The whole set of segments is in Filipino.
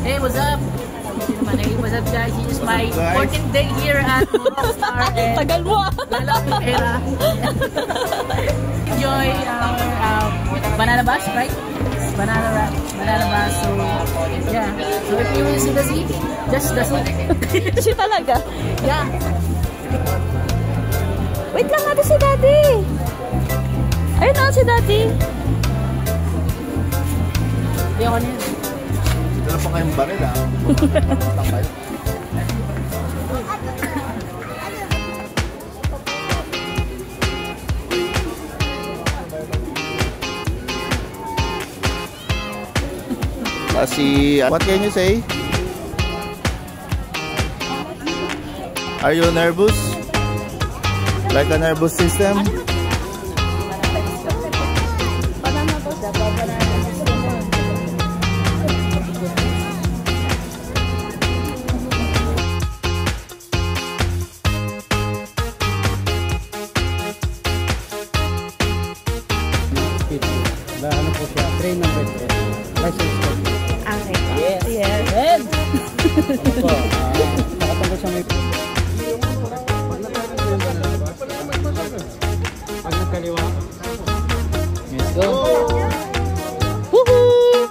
Hey, what's up? Hey, what's up guys? This is my 14th day here at Rockstar. Tagal mo! Lalong era. Enjoy our banana bus, right? Banana bus. So, yeah. So if you will see the sea, just the sea. Siya talaga? Yeah. Wait lang natin si Daddy. Ayun na si Daddy. Hindi ako niya. Dala pa kayong baril ah. Takay. What can you say? Are you nervous? Like a nervous system? Ano po siya? Train number 10. License po. Okay. Yes. Yes. Red. Ano po? Nakatanggal siya may... Pag nagkaliwa. Let's go. Woohoo!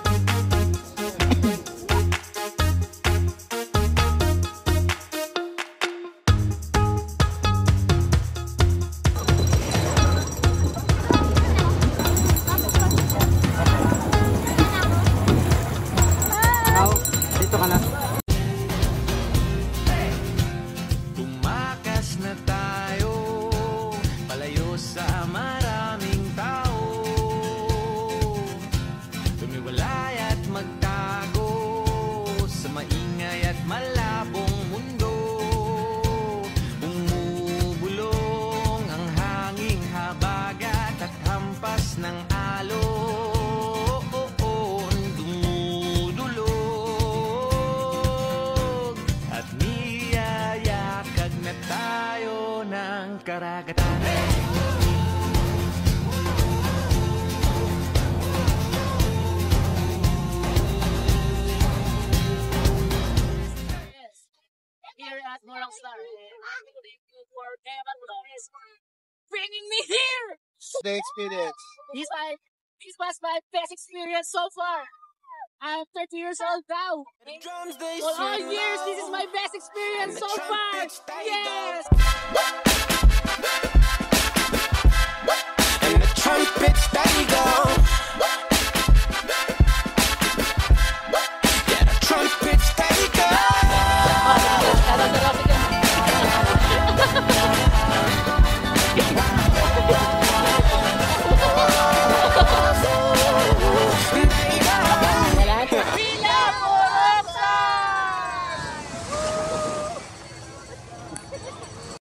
Dito ka na. Tumakas na tayo, palayo sa maraming tao. Tumiwalay at magtago sa maingay at malabong mundo. Bumubulong ang hanging habagat at hampas ng alon. Tayo ng karagatan. Here at Rockstar. Bringing me here. The experience. This was my best experience so far. I'm 30 years old now. For all years, this is my best experience so far. Yes.